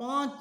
5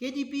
KGB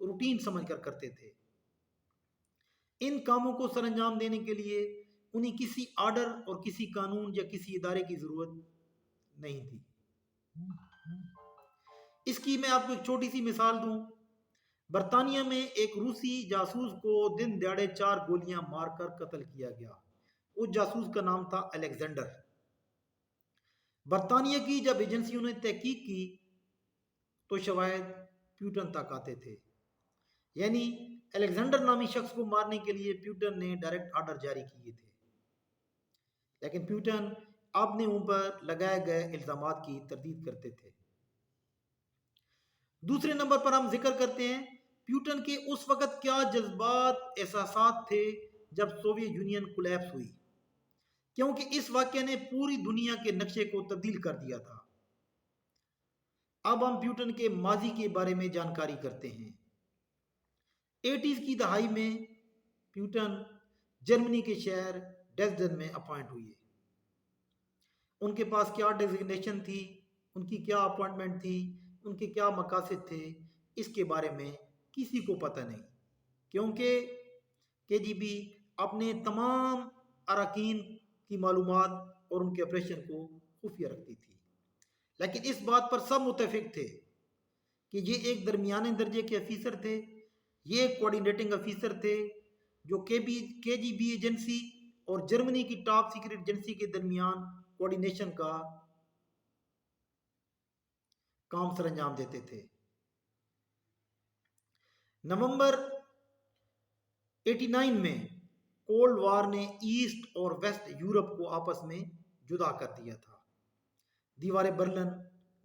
routine سمجھ کر کرتے تھے۔ ان کاموں کو سر انجام دینے کے لیے انہیں کسی آرڈر اور کسی قانون یا کسی ادارے کی ضرورت نہیں تھی۔ اس کی میں آپ کو ایک چھوٹی سی مثال دوں۔ برطانیہ میں ایک روسی جاسوس کو دن دیہڑے 4 گولیاں مار کر قتل کیا گیا۔ اس جاسوس کا نام تھا الیگزینڈر۔ برطانیہ کی جب ایجنسیوں نے تحقیق کی تو شواہد پیوٹن تک آتے تھے، یعنی الیگزینڈر نامی شخص کو مارنے کے لیے پیوٹن نے ڈائریکٹ آرڈر جاری کیے تھے، لیکن پیوٹن اپنے اوپر لگائے گئے الزامات کی تردید کرتے تھے۔ دوسرے نمبر پر ہم ذکر کرتے ہیں پیوٹن کے اس وقت کیا جذبات احساسات تھے جب سوویت یونین کولیپس ہوئی، کیونکہ اس واقعے نے پوری دنیا کے نقشے کو تبدیل کر دیا تھا۔ اب ہم پیوٹن کے ماضی کے بارے میں جانکاری کرتے ہیں۔ 80s کی دہائی میں پیوٹن جرمنی کے شہر ڈریسڈن میں اپوائنٹ ہوئے۔ ان کے پاس کیا ڈیزگنیشن تھی، ان کی کیا اپوائنٹمنٹ تھی، ان کے کیا مقاصد تھے، اس کے بارے میں کسی کو پتہ نہیں، کیونکہ KGB اپنے تمام اراکین کی معلومات اور ان کے آپریشن کو خفیہ رکھتی تھی۔ لیکن اس بات پر سب متفق تھے کہ یہ ایک درمیانے درجے کے افیسر تھے، یہ ایک کوارڈینیٹنگ افیسر تھے جو KGB ایجنسی اور جرمنی کی ٹاپ سیکرٹ ایجنسی کے درمیان کوارڈینیشن کا کام سر انجام دیتے تھے۔ نومبر 89 میں کولڈ وار نے ایسٹ اور ویسٹ یورپ کو آپس میں جدا کر دیا تھا۔ دیواریں برلن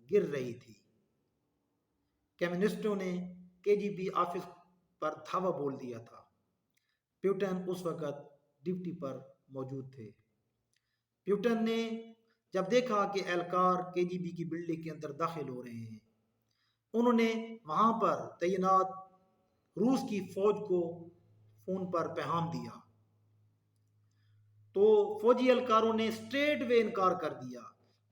گر رہی تھی۔ کمیونسٹوں نے KGB آفس پر دھاوا بول دیا تھا۔ پیوٹن اس وقت ڈیوٹی پر موجود تھے۔ پیوٹن نے جب دیکھا کہ اہلکار KGB کی بلڈنگ کے اندر داخل ہو رہے ہیں، انہوں نے وہاں پر تعینات روس کی فوج کو فون پر پیغام دیا، تو فوجی اہلکاروں نے اسٹریٹ وے انکار کر دیا۔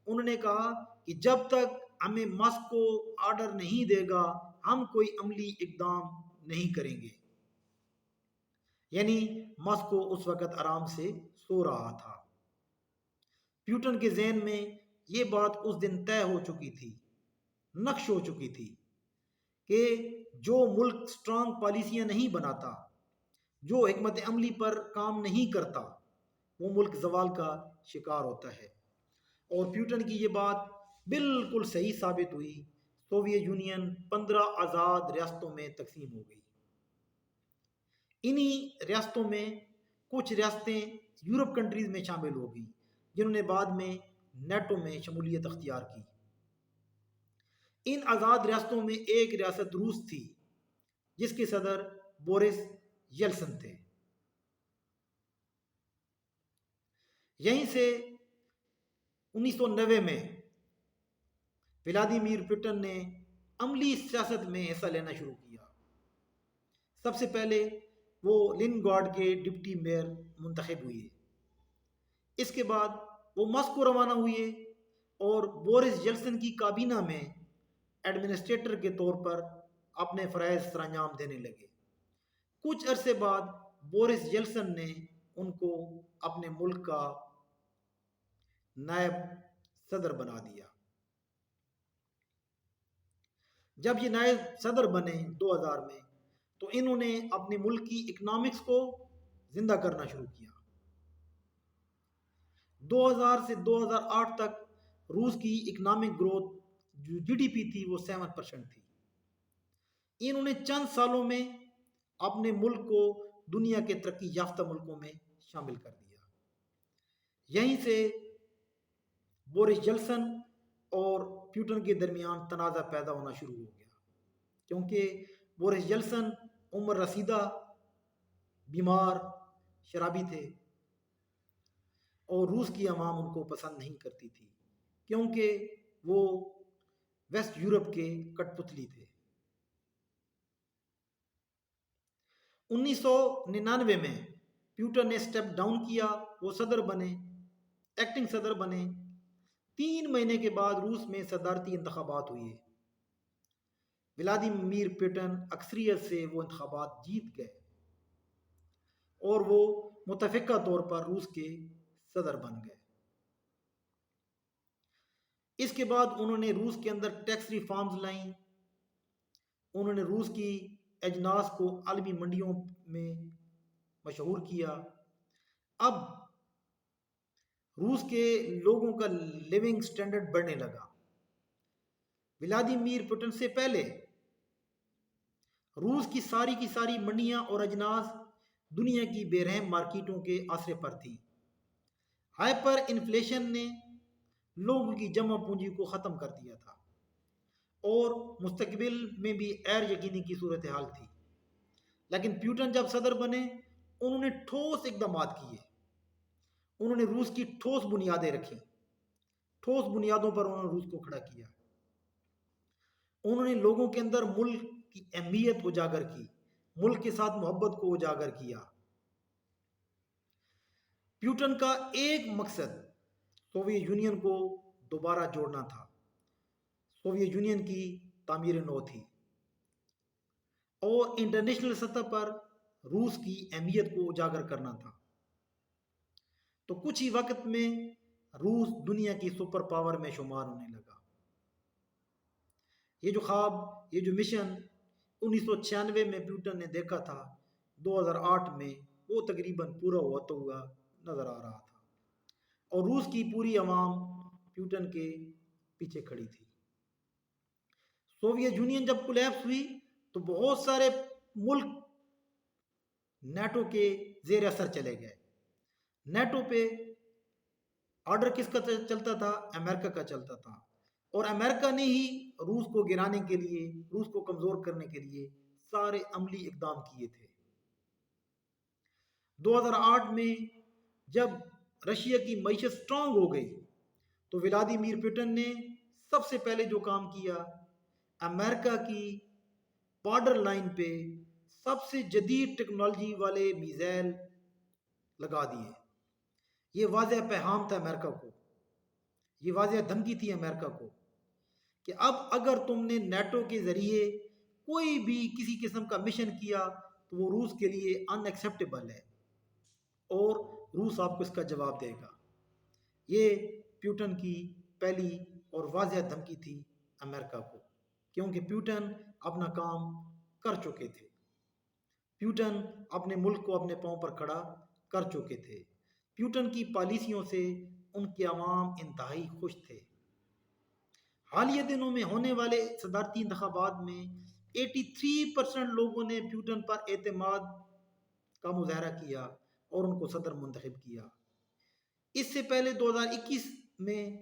انہوں نے کہا کہ جب تک ہمیں ماسکو آرڈر نہیں دے گا ہم کوئی عملی اقدام نہیں کریں گے۔ یعنی ماسکو اس وقت آرام سے سو رہا تھا۔ پیوٹن کے ذہن میں یہ بات اس دن طے ہو چکی تھی، نقش ہو چکی تھی کہ جو ملک سٹرانگ پالیسیاں نہیں بناتا، جو حکمت عملی پر کام نہیں کرتا، وہ ملک زوال کا شکار ہوتا ہے۔ اور پیوٹن کی یہ بات بالکل صحیح ثابت ہوئی۔ سوویت یونین 15 آزاد ریاستوں میں تقسیم ہو گئی۔ انہی ریاستوں میں کچھ ریاستیں یورپ کنٹریز میں شامل ہو گئیں، جنہوں نے بعد میں نیٹو میں شمولیت اختیار کی۔ ان آزاد ریاستوں میں ایک ریاست روس تھی جس کے صدر بورس یلسن تھے۔ یہیں سے 1990 میں ولادیمیر پوٹن نے عملی سیاست میں حصہ لینا شروع کیا۔ سب سے پہلے وہ لیننگراڈ کے ڈپٹی میئر منتخب ہوئے۔ اس کے بعد وہ ماسکو روانہ ہوئے اور بورس یلسن کی کابینہ میں ایڈمنسٹریٹر کے طور پر اپنے فرائض سر انجام دینے لگے۔ کچھ عرصے بعد بورس یلسن نے ان کو اپنے ملک کا نائب صدر بنا دیا۔ جب یہ نائب صدر بنے 2000 میں تو انہوں نے اپنے ملک کی اکنامکس کو زندہ کرنا شروع کیا۔ 2000 سے 2008 تک روس کی اکنامک گروتھ جو GDP تھی وہ 7% تھی۔ انہوں نے چند سالوں میں اپنے ملک کو دنیا کے ترقی یافتہ ملکوں میں شامل کر دیا۔ یہیں سے بورس یلسن اور پیوٹن کے درمیان تنازع پیدا ہونا شروع ہو گیا، کیونکہ بورس یلسن عمر رسیدہ، بیمار، شرابی تھے اور روس کی عوام ان کو پسند نہیں کرتی تھی، کیونکہ وہ ویسٹ یورپ کے کٹ پتلی تھے۔ 1999 میں پیوٹن نے سٹیپ ڈاؤن کیا، وہ صدر بنے، ایکٹنگ صدر بنے۔ 3 مہینے کے بعد روس میں صدارتی انتخابات ہوئے۔ ولادیمیر پوٹن اکثریت سے وہ انتخابات جیت گئے اور وہ متفقہ طور پر روس کے صدر بن گئے۔ اس کے بعد انہوں نے روس کے اندر ٹیکس ریفارمز لائیں، انہوں نے روس کی اجناس کو عالمی منڈیوں میں مشہور کیا۔ اب روس کے لوگوں کا لیونگ سٹینڈرڈ بڑھنے لگا۔ ولادیمیر پوٹن سے پہلے روس کی ساری منڈیاں اور اجناس دنیا کی بے رحم مارکیٹوں کے آسرے پر تھی۔ ہائپر انفلیشن نے لوگوں کی جمع پونجی کو ختم کر دیا تھا اور مستقبل میں بھی غیر یقینی کی صورتحال تھی۔ لیکن پیوٹن جب صدر بنے انہوں نے ٹھوس اقدامات کیے، انہوں نے روس کی ٹھوس بنیادیں رکھی، ٹھوس بنیادوں پر انہوں نے روس کو کھڑا کیا۔ انہوں نے لوگوں کے اندر ملک کی اہمیت اجاگر کی، ملک کے ساتھ محبت کو اجاگر کیا۔ پیوٹن کا ایک مقصد سوویت یونین کو دوبارہ جوڑنا تھا، سوویت یونین کی تعمیر نو تھی اور انٹرنیشنل سطح پر روس کی اہمیت کو اجاگر کرنا تھا۔ تو کچھ ہی وقت میں روس دنیا کی سپر پاور میں شمار ہونے لگا۔ یہ جو خواب، یہ جو مشن 1996 میں پیوٹن نے دیکھا تھا، 2008 میں وہ تقریباً پورا ہوتا ہوا نظر آ رہا تھا اور روس کی پوری عوام پیوٹن کے پیچھے کھڑی تھی۔ سوویت یونین جب کولیپس ہوئی تو بہت سارے ملک نیٹو کے زیر اثر چلے گئے۔ نیٹو پہ آرڈر کس کا چلتا تھا؟ امریکہ کا چلتا تھا، اور امریکہ نے ہی روس کو گرانے کے لیے، روس کو کمزور کرنے کے لیے سارے عملی اقدام کیے تھے۔ 2008 میں جب رشیا کی معیشت سٹرانگ ہو گئی تو ولادیمیر پوٹن نے سب سے پہلے جو کام کیا، امریکہ کی بارڈر لائن پہ سب سے جدید ٹیکنالوجی والے میزائل لگا دیے۔ یہ واضح پیغام تھا امریکہ کو، یہ واضح دھمکی تھی امریکہ کو کہ اب اگر تم نے نیٹو کے ذریعے کوئی بھی کسی قسم کا مشن کیا تو وہ روس کے لیے ان ایکسیپٹیبل ہے اور روس آپ کو اس کا جواب دے گا۔ یہ پیوٹن کی پہلی اور واضح دھمکی تھی امریکہ کو، کیونکہ پیوٹن اپنا کام کر چکے تھے، پیوٹن اپنے ملک کو اپنے پاؤں پر کھڑا کر چکے تھے۔ پیوٹن کی پالیسیوں سے ان کے عوام انتہائی خوش تھے۔ حالیہ دنوں میں ہونے والے صدارتی انتخابات میں 83% لوگوں نے پیوٹن پر اعتماد کا مظاہرہ کیا اور ان کو صدر منتخب کیا۔ اس سے پہلے 2021 میں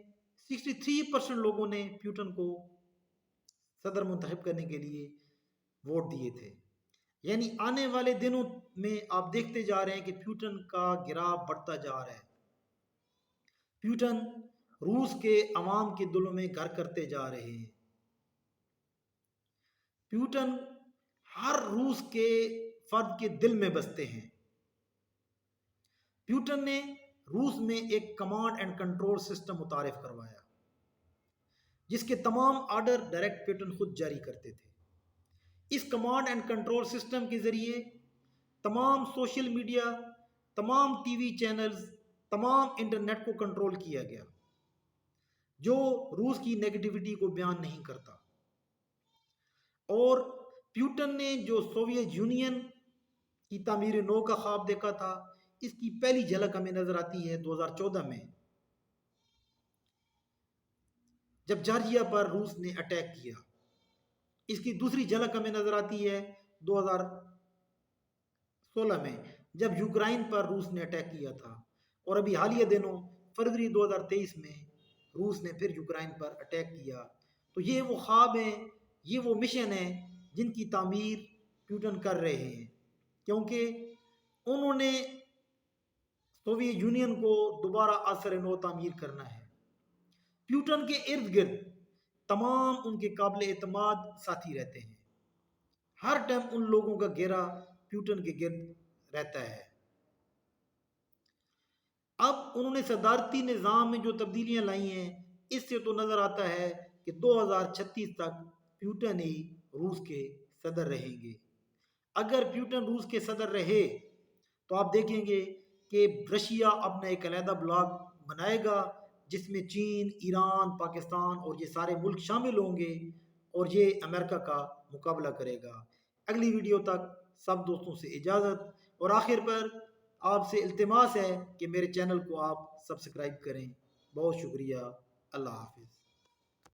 63% لوگوں نے پیوٹن کو صدر منتخب کرنے کے لیے ووٹ دیے تھے۔ یعنی آنے والے دنوں میں آپ دیکھتے جا رہے ہیں کہ پیوٹن کا گراف بڑھتا جا رہا ہے۔ پیوٹن روس کے عوام کے دلوں میں گھر کرتے جا رہے ہیں۔ پیوٹن ہر روس کے فرد کے دل میں بستے ہیں۔ پیوٹن نے روس میں ایک کمانڈ اینڈ کنٹرول سسٹم متعارف کروایا جس کے تمام آرڈر ڈائریکٹ پیوٹن خود جاری کرتے تھے۔ اس کمانڈ اینڈ کنٹرول سسٹم کے ذریعے تمام سوشل میڈیا، تمام ٹی وی چینلز، تمام انٹرنیٹ کو کنٹرول کیا گیا جو روس کی نیگیٹیوٹی کو بیان نہیں کرتا۔ اور پیوٹن نے جو سوویت یونین کی تعمیر نو کا خواب دیکھا تھا، اس کی پہلی جھلک ہمیں نظر آتی ہے 2014 میں جب جارجیا پر روس نے اٹیک کیا۔ اس کی دوسری جھلک ہمیں نظر آتی ہے 2016 میں جب یوکرائن پر روس نے اٹیک کیا تھا، اور ابھی حالیہ دنوں فروری 2023 میں روس نے پھر یوکرائن پر اٹیک کیا۔ تو یہ وہ خواب ہیں، یہ وہ مشن ہیں جن کی تعمیر پیوٹن کر رہے ہیں، کیونکہ انہوں نے سوویت یونین کو دوبارہ آثر نو تعمیر کرنا ہے۔ پیوٹن کے ارد گرد تمام ان کے قابل اعتماد ساتھی رہتے ہیں، ہر ٹائم ان لوگوں کا گھیرا پیوٹن کے گرد رہتا ہے۔ اب انہوں نے صدارتی نظام میں جو تبدیلیاں لائی ہیں، اس سے تو نظر آتا ہے کہ 2036 تک پیوٹن ہی روس کے صدر رہیں گے۔ اگر پیوٹن روس کے صدر رہے تو آپ دیکھیں گے کہ رشیا اپنا ایک علیحدہ بلاک بنائے گا جس میں چین، ایران، پاکستان اور یہ سارے ملک شامل ہوں گے اور یہ امریکہ کا مقابلہ کرے گا۔ اگلی ویڈیو تک سب دوستوں سے اجازت، اور آخر پر آپ سے التماس ہے کہ میرے چینل کو آپ سبسکرائب کریں۔ بہت شکریہ، اللہ حافظ۔